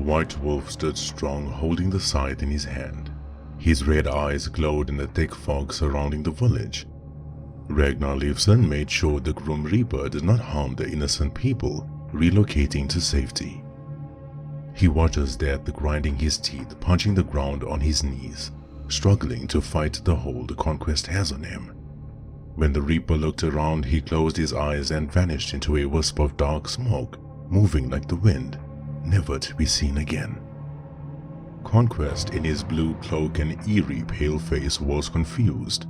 The white wolf stood strong, holding the scythe in his hand. His red eyes glowed in the thick fog surrounding the village. Ragnar Liefsson made sure the Grim Reaper did not harm the innocent people relocating to safety. He watches Death grinding his teeth, punching the ground on his knees, struggling to fight the hold Conquest has on him. When the Reaper looked around, he closed his eyes and vanished into a wisp of dark smoke, moving like the wind, never to be seen again. Conquest, in his blue cloak and eerie pale face, was confused.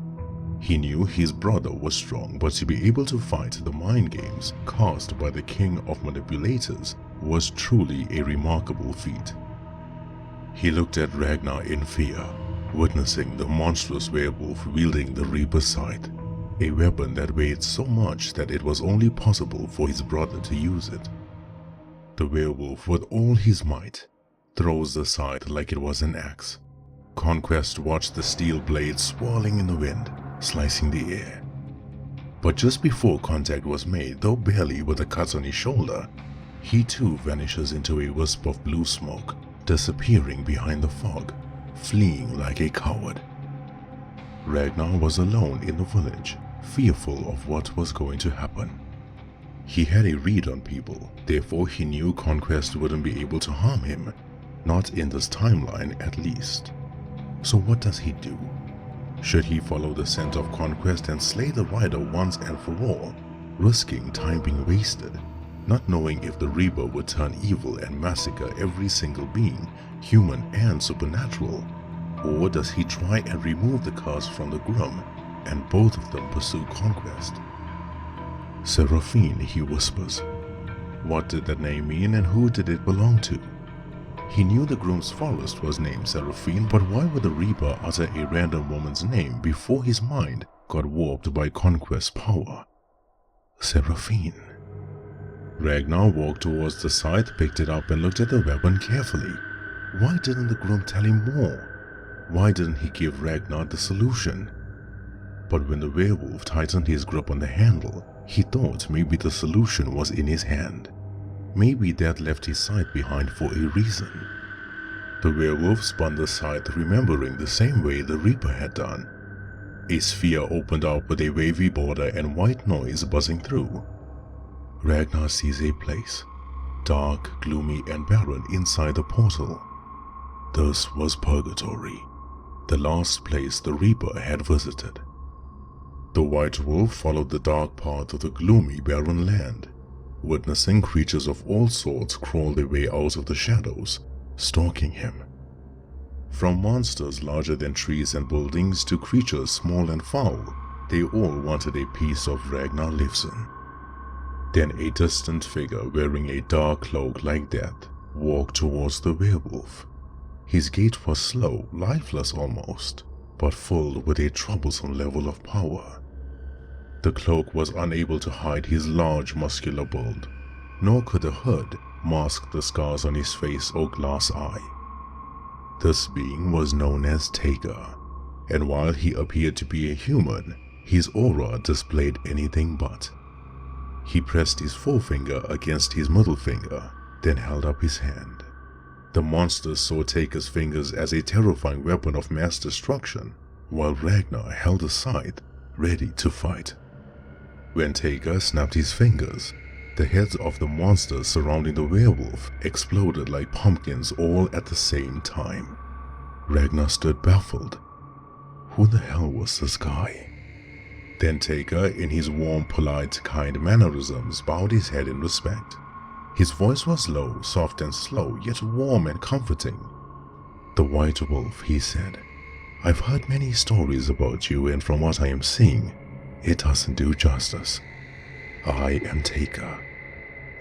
He knew his brother was strong, but to be able to fight the mind games cast by the king of manipulators was truly a remarkable feat. He looked at Ragnar in fear, witnessing the monstrous werewolf wielding the Reaper's scythe, a weapon that weighed so much that it was only possible for his brother to use it. The werewolf, with all his might, throws the scythe like it was an axe. Conquest watched the steel blade swirling in the wind, slicing the air. But just before contact was made, though barely with a cut on his shoulder, he too vanishes into a wisp of blue smoke, disappearing behind the fog, fleeing like a coward. Ragnar was alone in the village, fearful of what was going to happen. He had a read on people, therefore he knew Conquest wouldn't be able to harm him, not in this timeline at least. So what does he do? Should he follow the scent of Conquest and slay the rider once and for all, risking time being wasted, not knowing if the Reaper would turn evil and massacre every single being, human and supernatural? Or does he try and remove the curse from the Grim, and both of them pursue Conquest? Seraphine, he whispers. What did that name mean and who did it belong to? He knew the Grim's forest was named Seraphine, but why would the Reaper utter a random woman's name before his mind got warped by Conquest's power? Seraphine. Ragnar walked towards the scythe, picked it up and looked at the weapon carefully. Why didn't the Grim tell him more? Why didn't he give Ragnar the solution? But when the werewolf tightened his grip on the handle, he thought maybe the solution was in his hand. Maybe Dad left his scythe behind for a reason. The werewolf spun the scythe, remembering the same way the Reaper had done. A sphere opened up with a wavy border and white noise buzzing through. Ragnar sees a place, dark, gloomy and barren inside the portal. This was Purgatory, the last place the Reaper had visited. The white wolf followed the dark path of the gloomy, barren land, witnessing creatures of all sorts crawl their way out of the shadows, stalking him. From monsters larger than trees and buildings to creatures small and foul, they all wanted a piece of Ragnar Liefsson. Then a distant figure wearing a dark cloak like death walked towards the werewolf. His gait was slow, lifeless almost, but filled with a troublesome level of power. The cloak was unable to hide his large muscular build, nor could the hood mask the scars on his face or glass eye. This being was known as Taker, and while he appeared to be a human, his aura displayed anything but. He pressed his forefinger against his middle finger, then held up his hand. The monster saw Taker's fingers as a terrifying weapon of mass destruction, while Ragnar held a scythe, ready to fight. When Taker snapped his fingers, the heads of the monsters surrounding the werewolf exploded like pumpkins all at the same time. Ragnar stood baffled. Who the hell was this guy? Then Taker, in his warm, polite, kind mannerisms, bowed his head in respect. His voice was low, soft and slow, yet warm and comforting. "The White Wolf," he said. "I've heard many stories about you, and from what I am seeing, it doesn't do justice. I am Taker,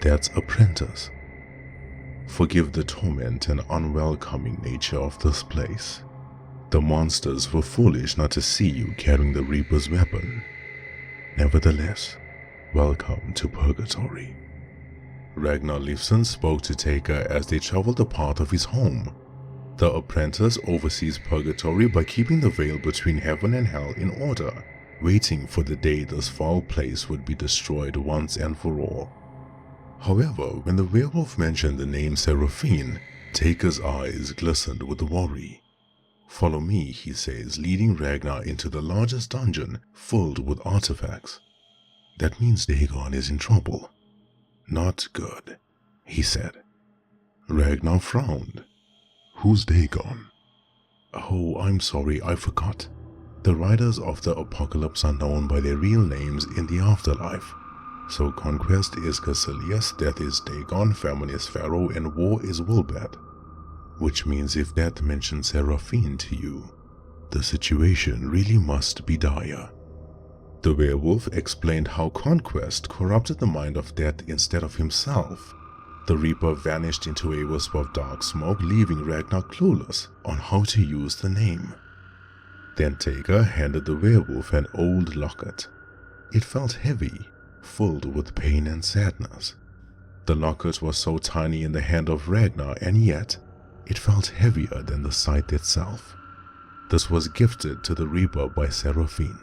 Dad's apprentice. Forgive the torment and unwelcoming nature of this place. The monsters were foolish not to see you carrying the Reaper's weapon. Nevertheless, welcome to Purgatory." Ragnar Liefsson spoke to Taker as they traveled the path of his home. The apprentice oversees Purgatory by keeping the veil between heaven and hell in order, waiting for the day this foul place would be destroyed once and for all. However, when the werewolf mentioned the name Seraphine, Taker's eyes glistened with worry. "Follow me," he says, leading Ragnar into the largest dungeon filled with artifacts. "That means Dagon is in trouble." "Not good," he said. Ragnar frowned. "Who's Dagon?" "Oh, I'm sorry, I forgot. The riders of the apocalypse are known by their real names in the afterlife. So Conquest is Caecilius, Death is Dagon, Famine is Pharaoh, and War is Wilbert. Which means if Death mentions Seraphine to you, the situation really must be dire." The werewolf explained how Conquest corrupted the mind of Death instead of himself. The Reaper vanished into a wisp of dark smoke, leaving Ragnar clueless on how to use the name. Then Taker handed the werewolf an old locket. It felt heavy, filled with pain and sadness. The locket was so tiny in the hand of Ragnar, and yet it felt heavier than the sight itself. This was gifted to the Reaper by Seraphine.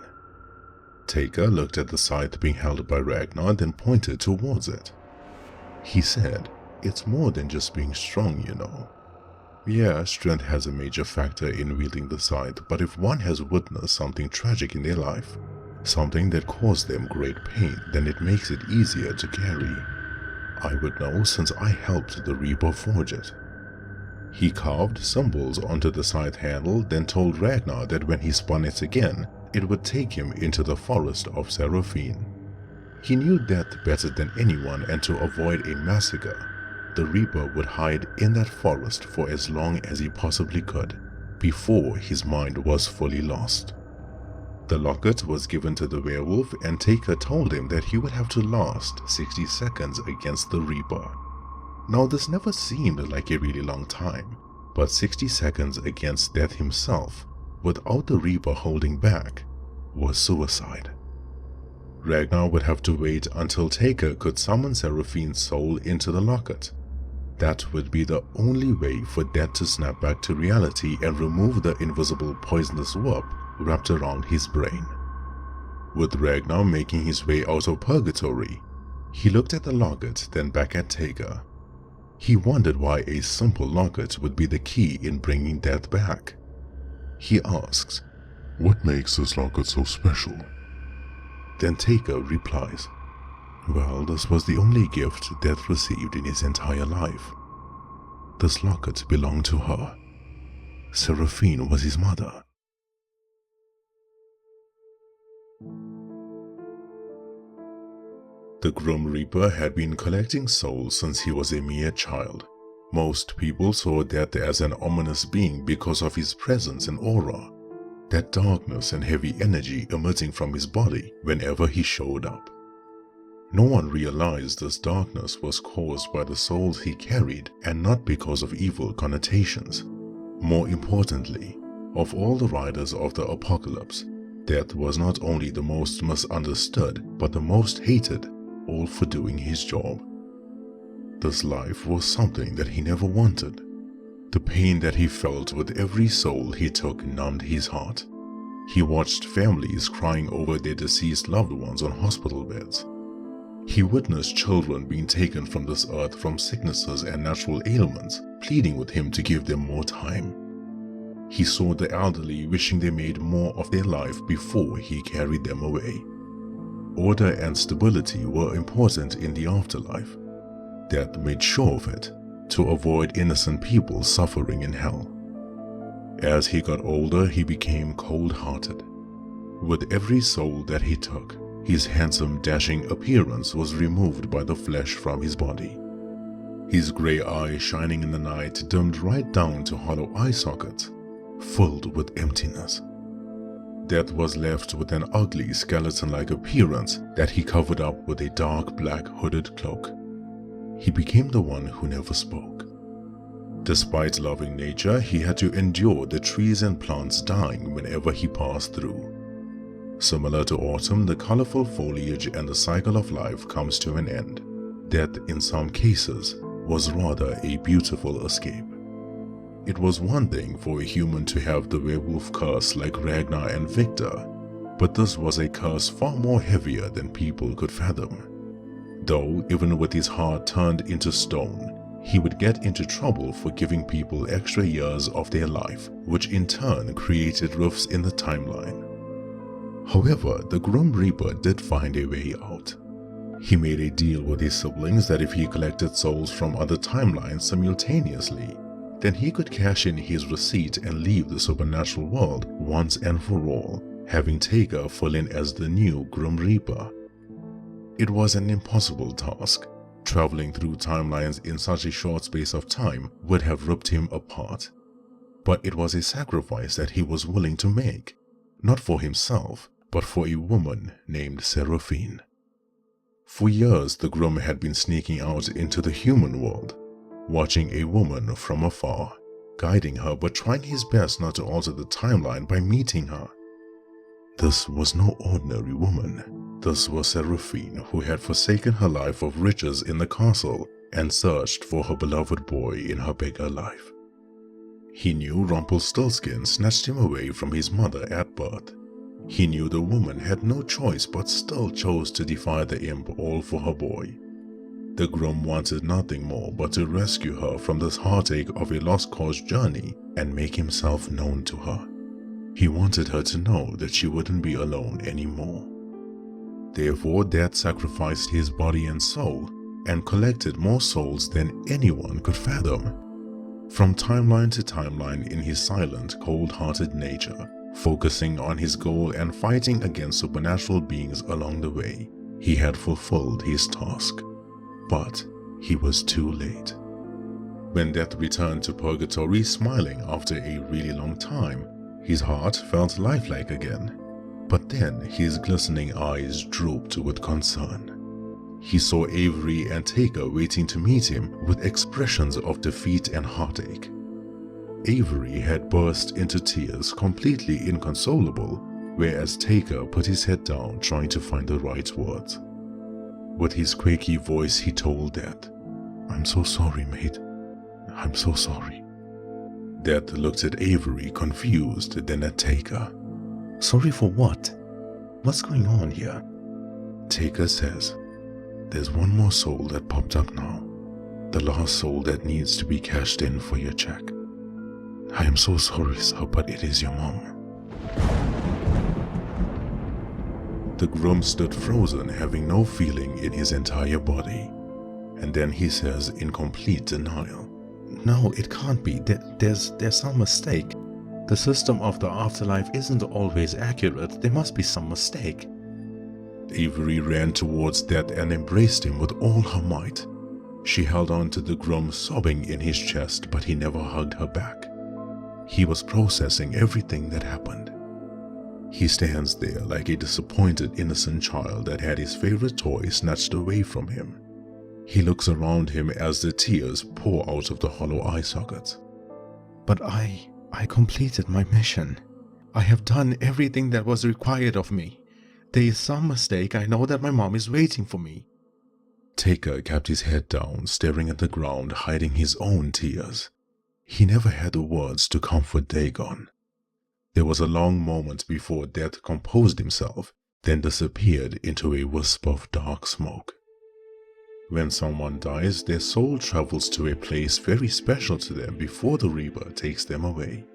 Taker looked at the scythe being held by Ragnar, then pointed towards it. He said, "It's more than just being strong, you know. Yeah, strength has a major factor in wielding the scythe, but if one has witnessed something tragic in their life, something that caused them great pain, then it makes it easier to carry. I would know since I helped the Reaper forge it." He carved symbols onto the scythe handle, then told Ragnar that when he spun it again, it would take him into the forest of Seraphine. He knew death better than anyone, and to avoid a massacre, the Reaper would hide in that forest for as long as he possibly could, before his mind was fully lost. The locket was given to the werewolf, and Taker told him that he would have to last 60 seconds against the Reaper. Now this never seemed like a really long time, but 60 seconds against Death himself, without the Reaper holding back, was suicide. Ragnar would have to wait until Taker could summon Seraphine's soul into the locket. That would be the only way for Death to snap back to reality and remove the invisible poisonous warp wrapped around his brain. With Ragnar making his way out of Purgatory, he looked at the locket, then back at Taker. He wondered why a simple locket would be the key in bringing Death back. He asks, "What makes this locket so special?" Then Taker replies, "Well, this was the only gift Death received in his entire life. This locket belonged to her. Seraphine was his mother." The Grim Reaper had been collecting souls since he was a mere child. Most people saw Death as an ominous being because of his presence and aura, that darkness and heavy energy emitting from his body whenever he showed up. No one realized this darkness was caused by the souls he carried and not because of evil connotations. More importantly, of all the riders of the apocalypse, Death was not only the most misunderstood but the most hated, all for doing his job. This life was something that he never wanted. The pain that he felt with every soul he took numbed his heart. He watched families crying over their deceased loved ones on hospital beds. He witnessed children being taken from this earth from sicknesses and natural ailments, pleading with him to give them more time. He saw the elderly wishing they made more of their life before he carried them away. Order and stability were important in the afterlife. Death made sure of it, to avoid innocent people suffering in hell. As he got older, he became cold-hearted. With every soul that he took, his handsome, dashing appearance was removed by the flesh from his body. His gray eyes shining in the night dimmed right down to hollow eye sockets, filled with emptiness. Death was left with an ugly skeleton-like appearance that he covered up with a dark black hooded cloak. He became the one who never spoke. Despite loving nature, he had to endure the trees and plants dying whenever he passed through. Similar to autumn, the colorful foliage and the cycle of life comes to an end. Death, in some cases, was rather a beautiful escape. It was one thing for a human to have the werewolf curse like Ragnar and Victor, but this was a curse far more heavier than people could fathom. Though, even with his heart turned into stone, he would get into trouble for giving people extra years of their life, which in turn created rifts in the timeline. However, the Grim Reaper did find a way out. He made a deal with his siblings that if he collected souls from other timelines simultaneously, then he could cash in his receipt and leave the supernatural world once and for all, having Taker fill in as the new Grim Reaper. It was an impossible task. Traveling through timelines in such a short space of time would have ripped him apart. But it was a sacrifice that he was willing to make, not for himself, but for a woman named Seraphine. For years, the Grim had been sneaking out into the human world, watching a woman from afar, guiding her but trying his best not to alter the timeline by meeting her. This was no ordinary woman. This was Seraphine, who had forsaken her life of riches in the castle and searched for her beloved boy in her beggar life. He knew Rumpelstiltskin snatched him away from his mother at birth. He knew the woman had no choice but still chose to defy the imp, all for her boy. The Grim wanted nothing more but to rescue her from this heartache of a lost cause journey and make himself known to her. He wanted her to know that she wouldn't be alone anymore. Therefore, Dad sacrificed his body and soul and collected more souls than anyone could fathom. From timeline to timeline in his silent, cold-hearted nature, focusing on his goal and fighting against supernatural beings along the way, he had fulfilled his task. But he was too late. When Death returned to Purgatory smiling after a really long time, his heart felt lifelike again. But then his glistening eyes drooped with concern. He saw Avery and Taker waiting to meet him with expressions of defeat and heartache. Avery had burst into tears, completely inconsolable, whereas Taker put his head down trying to find the right words. With his quaky voice he told Death, "I'm so sorry, mate. I'm so sorry." Death looked at Avery confused, then at Taker. "Sorry for what? What's going on here?" Taker says, "There's one more soul that popped up now. The last soul that needs to be cashed in for your check. I am so sorry, sir, but it is your mom." The Grim stood frozen, having no feeling in his entire body. And then he says in complete denial, "No, it can't be. There's some mistake. The system of the afterlife isn't always accurate. There must be some mistake." Avery ran towards Death and embraced him with all her might. She held on to the Grim, sobbing in his chest, but he never hugged her back. He was processing everything that happened. He stands there like a disappointed innocent child that had his favorite toy snatched away from him. He looks around him as the tears pour out of the hollow eye sockets. "But I completed my mission. I have done everything that was required of me. There is some mistake. I know that my mom is waiting for me." Taker kept his head down, staring at the ground, hiding his own tears. He never had the words to comfort Dagon. There was a long moment before Death composed himself, then disappeared into a wisp of dark smoke. When someone dies, their soul travels to a place very special to them before the Reaper takes them away.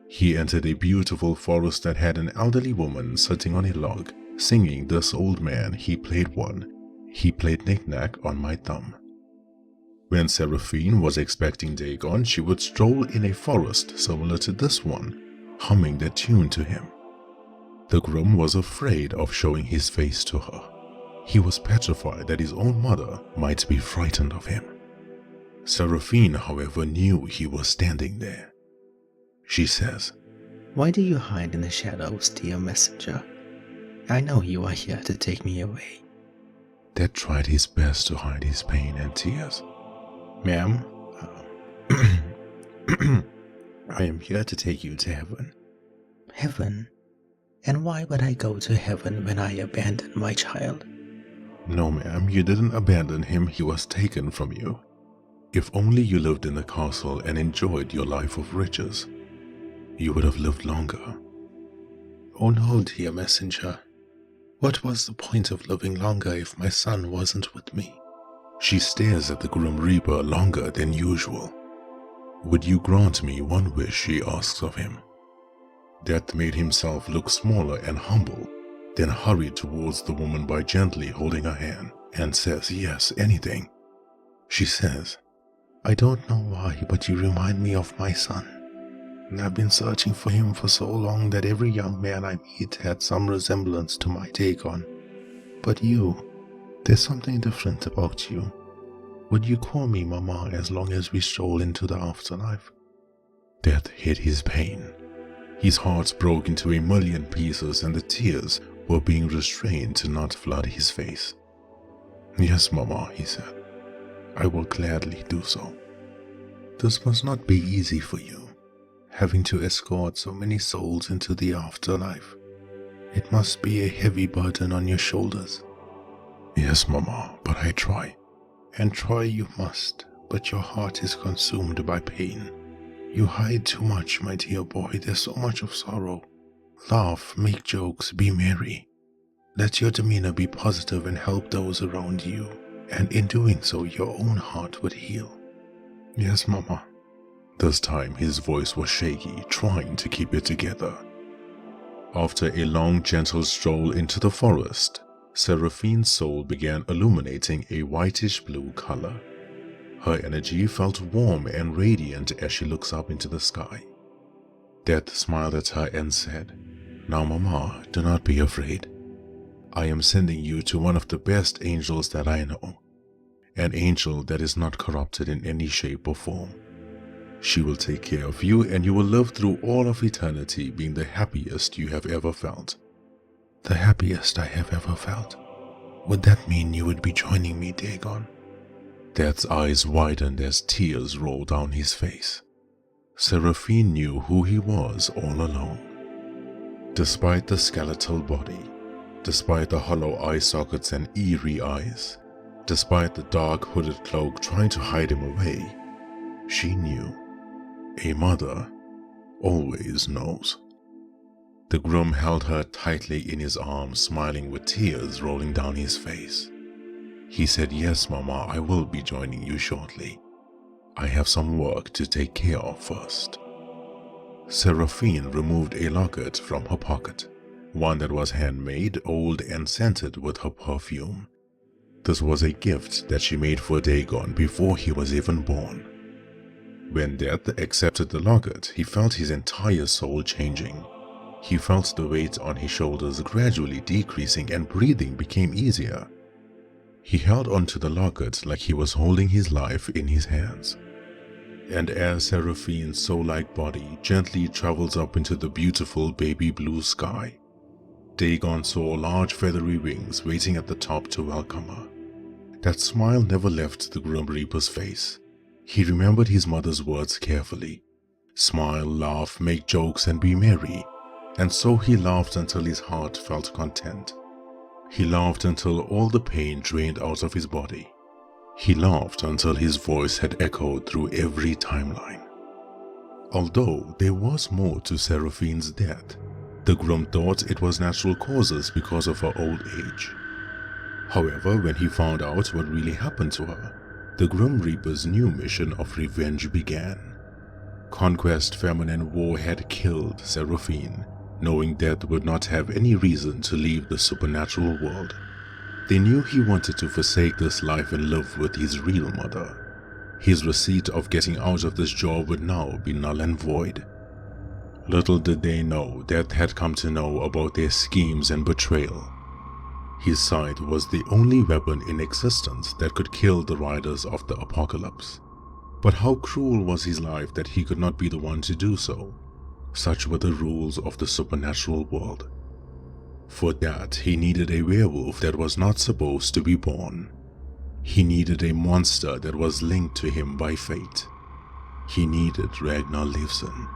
He entered a beautiful forest that had an elderly woman sitting on a log, singing "This Old Man, He Played One. He played knick-knack on my thumb." When Seraphine was expecting Dagon, she would stroll in a forest similar to this one, humming that tune to him. The Grim was afraid of showing his face to her. He was petrified that his own mother might be frightened of him. Seraphine, however, knew he was standing there. She says, "Why do you hide in the shadows, dear messenger? I know you are here to take me away." Dad tried his best to hide his pain and tears. "Ma'am, I am here to take you to heaven." "Heaven? And why would I go to heaven when I abandoned my child?" "No, ma'am, you didn't abandon him. He was taken from you. If only you lived in the castle and enjoyed your life of riches, you would have lived longer." "Oh no, dear messenger. What was the point of living longer if my son wasn't with me? She stares at the Grim Reaper longer than usual. "Would you grant me one wish?" she asks of him. Death made himself look smaller and humble, then hurried towards the woman by gently holding her hand and says, "Yes, anything." She says, "I don't know why, but you remind me of my son. And I've been searching for him for so long that every young man I meet had some resemblance to my Dagon. But there's something different about you. Would you call me Mama as long as we stroll into the afterlife?" Death hid his pain. His heart broke into a million pieces and the tears were being restrained to not flood his face. "Yes, Mama," he said. "I will gladly do so. This must not be easy for you, having to escort so many souls into the afterlife. It must be a heavy burden on your shoulders." "Yes, Mama, but I try." "And try you must, but your heart is consumed by pain. You hide too much, my dear boy. There's so much of sorrow. Laugh, make jokes, be merry. Let your demeanor be positive and help those around you, and in doing so your own heart would heal." "Yes, Mama." This time his voice was shaky, trying to keep it together. After a long, gentle stroll into the forest, Seraphine's soul began illuminating a whitish-blue color. Her energy felt warm and radiant as she looks up into the sky. Death smiled at her and said, "Now, Mama, do not be afraid. I am sending you to one of the best angels that I know, an angel that is not corrupted in any shape or form. She will take care of you and you will live through all of eternity being the happiest you have ever felt." "The happiest I have ever felt? Would that mean you would be joining me, Dagon?" Death's eyes widened as tears rolled down his face. Seraphine knew who he was all along. Despite the skeletal body, despite the hollow eye sockets and eerie eyes, despite the dark hooded cloak trying to hide him away, she knew. A mother always knows. The groom held her tightly in his arms, smiling with tears rolling down his face. He said, "Yes, Mama, I will be joining you shortly. I have some work to take care of first." Seraphine removed a locket from her pocket, one that was handmade, old and scented with her perfume. This was a gift that she made for Dagon before he was even born. When Death accepted the locket, he felt his entire soul changing. He felt the weight on his shoulders gradually decreasing and breathing became easier. He held onto the locket like he was holding his life in his hands. And as Seraphine's soul-like body gently travels up into the beautiful baby blue sky, Dagon saw large feathery wings waiting at the top to welcome her. That smile never left the Grim Reaper's face. He remembered his mother's words carefully. Smile, laugh, make jokes, and be merry. And so he laughed until his heart felt content. He laughed until all the pain drained out of his body. He laughed until his voice had echoed through every timeline. Although there was more to Seraphine's death, the Grim thought it was natural causes because of her old age. However, when he found out what really happened to her, the Grim Reaper's new mission of revenge began. Conquest, famine, and war had killed Seraphine, knowing Death would not have any reason to leave the supernatural world. They knew he wanted to forsake this life and live with his real mother. His receipt of getting out of this job would now be null and void. Little did they know Death had come to know about their schemes and betrayal. His sight was the only weapon in existence that could kill the riders of the apocalypse. But how cruel was his life that he could not be the one to do so? Such were the rules of the supernatural world. For that, he needed a werewolf that was not supposed to be born. He needed a monster that was linked to him by fate. He needed Ragnar Liefsson,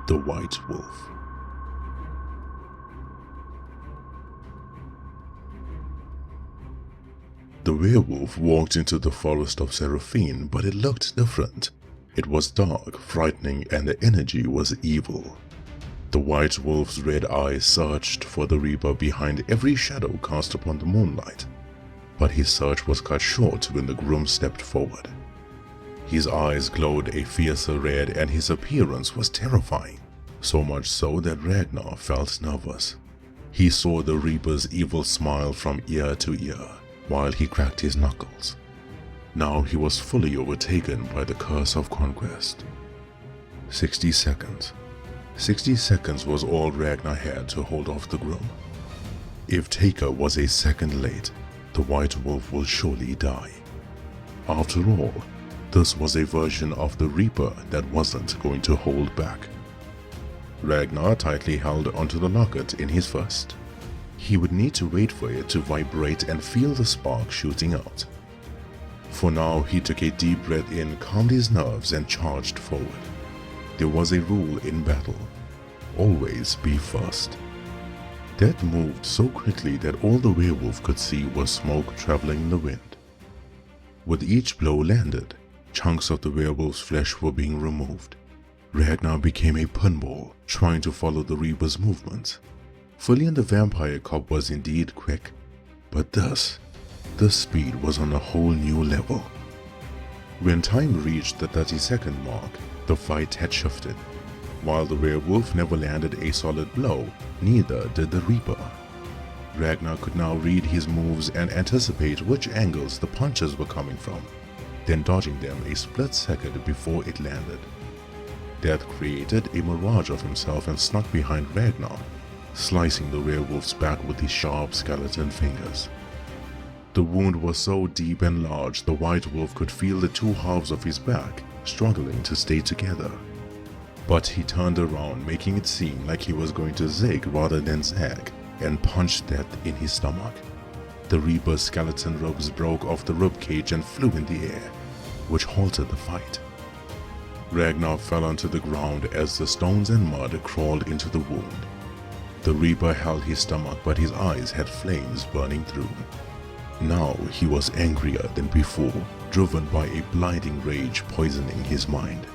the White Wolf. The werewolf walked into the forest of Seraphine, but it looked different. It was dark, frightening, and the energy was evil. The White Wolf's red eyes searched for the Reaper behind every shadow cast upon the moonlight. but his search was cut short when the groom stepped forward. His eyes glowed a fiercer red and his appearance was terrifying, so much so that Ragnar felt nervous. He saw the Reaper's evil smile from ear to ear while he cracked his knuckles. Now he was fully overtaken by the curse of Conquest. 60 seconds. 60 seconds was all Ragnar had to hold off the groom. If Taker was a second late, the White Wolf will surely die. After all, this was a version of the Reaper that wasn't going to hold back. Ragnar tightly held onto the locket in his fist. He would need to wait for it to vibrate and feel the spark shooting out. For now, he took a deep breath in, calmed his nerves, and charged forward. There was a rule in battle: always be first. That moved so quickly that all the werewolf could see was smoke traveling in the wind. With each blow landed, chunks of the werewolf's flesh were being removed. Ragnar became a pinball, trying to follow the Reaper's movements. Fully the vampire cop was indeed quick, but this speed was on a whole new level. When time reached the 30-second mark, the fight had shifted. While the werewolf never landed a solid blow, neither did the Reaper. Ragnar could now read his moves and anticipate which angles the punches were coming from, then dodging them a split second before it landed. Death created a mirage of himself and snuck behind Ragnar, slicing the werewolf's back with his sharp skeleton fingers. The wound was so deep and large the White Wolf could feel the two halves of his back struggling to stay together. But he turned around, making it seem like he was going to zig rather than zag, and punched Death in his stomach. The Reaper's skeleton ribs broke off the ribcage and flew in the air, which halted the fight. Ragnar fell onto the ground as the stones and mud crawled into the wound. The Reaper held his stomach, but his eyes had flames burning through. Now he was angrier than before, driven by a blinding rage poisoning his mind.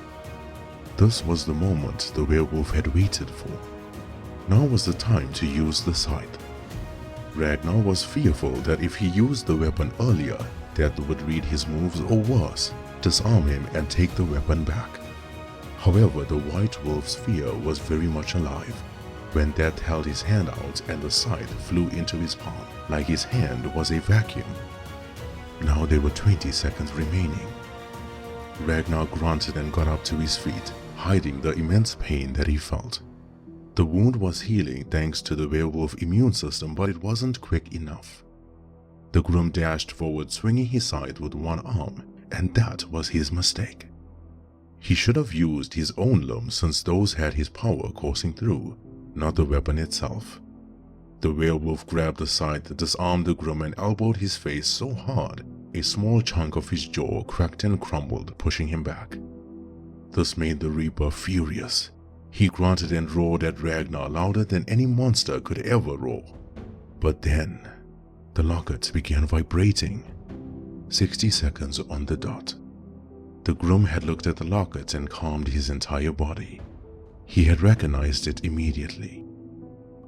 This was the moment the werewolf had waited for. Now was the time to use the scythe. Ragnar was fearful that if he used the weapon earlier, Death would read his moves or worse, disarm him and take the weapon back. However, the White Wolf's fear was very much alive when Death held his hand out and the scythe flew into his palm like his hand was a vacuum. Now there were 20 seconds remaining. Ragnar grunted and got up to his feet, hiding the immense pain that he felt. The wound was healing thanks to the werewolf immune system, but it wasn't quick enough. The groom dashed forward, swinging his scythe with one arm, and that was his mistake. He should have used his own limbs, since those had his power coursing through, not the weapon itself. The werewolf grabbed the scythe, disarmed the groom, and elbowed his face so hard a small chunk of his jaw cracked and crumbled, pushing him back. This made the Reaper furious. He grunted and roared at Ragnar louder than any monster could ever roar. But then, the locket began vibrating. 60 seconds on the dot. The groom had looked at the locket and calmed his entire body. He had recognized it immediately.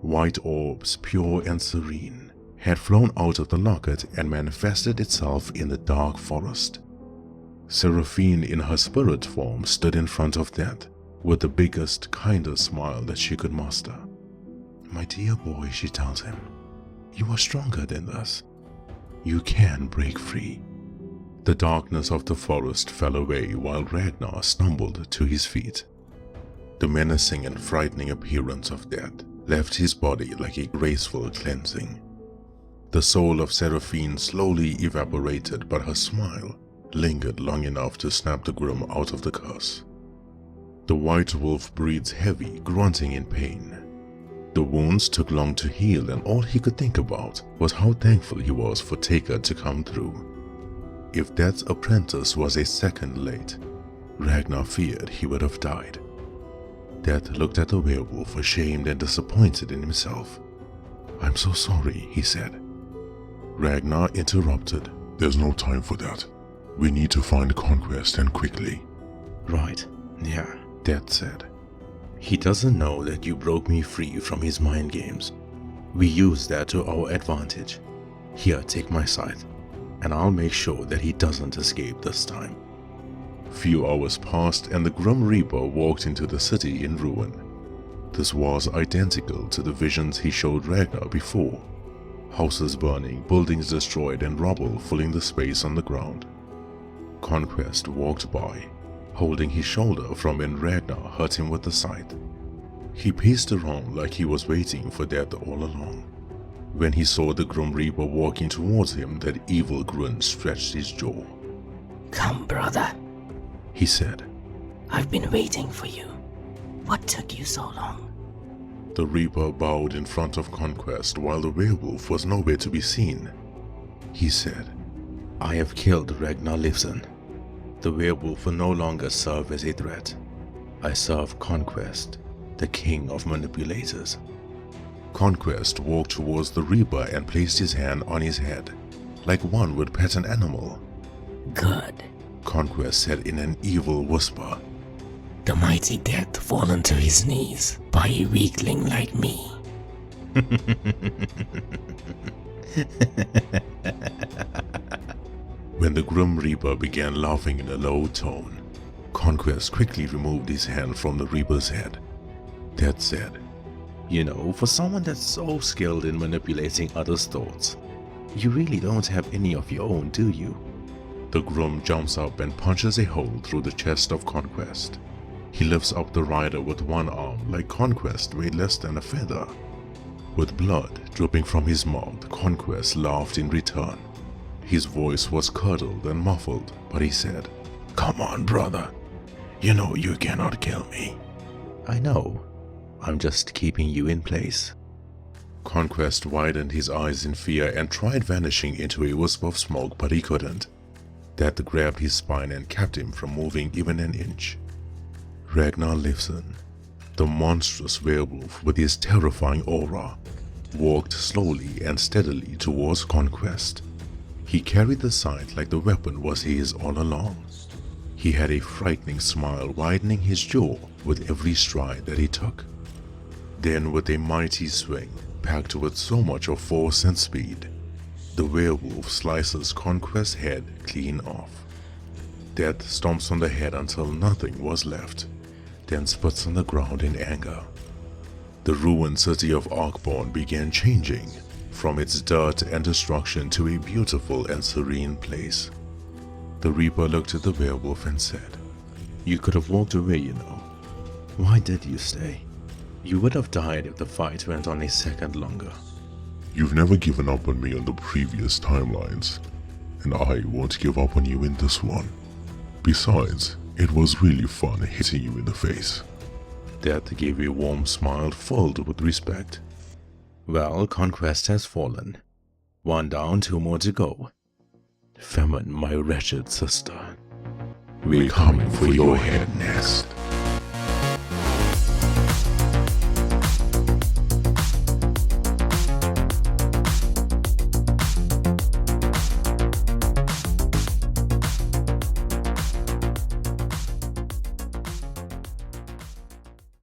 White orbs, pure and serene, had flown out of the locket and manifested itself in the dark forest. Seraphine in her spirit form stood in front of Death, with the biggest, kindest smile that she could muster. "My dear boy," she tells him, "you are stronger than this. You can break free." The darkness of the forest fell away while Ragnar stumbled to his feet. The menacing and frightening appearance of Death left his body like a graceful cleansing. The soul of Seraphine slowly evaporated, but her smile lingered long enough to snap the groom out of the curse. The White Wolf breathed heavy, grunting in pain. The wounds took long to heal, and all he could think about was how thankful he was for Taker to come through. If Death's apprentice was a second late, Ragnar feared he would have died. Death looked at the werewolf, ashamed and disappointed in himself. "I'm so sorry," he said. Ragnar interrupted. "There's no time for that. We need to find Conquest, and quickly." "Right, yeah," Death said. "He doesn't know that you broke me free from his mind games. We used that to our advantage. Here, take my scythe. and I'll make sure that he doesn't escape this time. Few hours passed and the Grim Reaper walked into the city in ruin. This was identical to the visions he showed Ragnar before. Houses burning, buildings destroyed, and rubble filling the space on the ground. Conquest walked by, holding his shoulder from when Ragnar hurt him with the scythe. He paced around like he was waiting for death all along. When he saw the Grim Reaper walking towards him, that evil grin stretched his jaw. "Come, brother," he said. "I've been waiting for you. What took you so long?" The Reaper bowed in front of Conquest while the werewolf was nowhere to be seen. He said, "I have killed Ragnar Liefsson. The werewolf will no longer serve as a threat. I serve Conquest, the king of manipulators." Conquest walked towards the Reaper and placed his hand on his head, like one would pet an animal. "Good. Conquest said in an evil whisper. The mighty death fallen to his knees by a weakling like me." When the Grim Reaper began laughing in a low tone, Conquest quickly removed his hand from the Reaper's head. That said, "You know, for someone that's so skilled in manipulating others' thoughts, you really don't have any of your own, do you?" The Grim jumps up and punches a hole through the chest of Conquest. He lifts up the rider with one arm like Conquest weighed less than a feather. With blood dripping from his mouth, Conquest laughed in return. His voice was curdled and muffled, but he said, "Come on, brother. You know you cannot kill me." "I know. I'm just keeping you in place." Conquest widened his eyes in fear and tried vanishing into a wisp of smoke, but he couldn't. That grabbed his spine and kept him from moving even an inch. Ragnar Liefsson, the monstrous werewolf with his terrifying aura, walked slowly and steadily towards Conquest. He carried the scythe like the weapon was his all along. He had a frightening smile widening his jaw with every stride that he took. Then, with a mighty swing, packed with so much of force and speed, the werewolf slices Conquest's head clean off. Death stomps on the head until nothing was left, then spits on the ground in anger. The ruined city of Arkborn began changing from its dirt and destruction to a beautiful and serene place. The Reaper looked at the werewolf and said, "You could have walked away, you know. Why did you stay? You would have died if the fight went on a second longer." "You've never given up on me on the previous timelines, and I won't give up on you in this one. Besides, it was really fun hitting you in the face." Death gave a warm smile filled with respect. "Well, Conquest has fallen. One down, 2 more to go. Famine, my wretched sister. We're coming for your head next."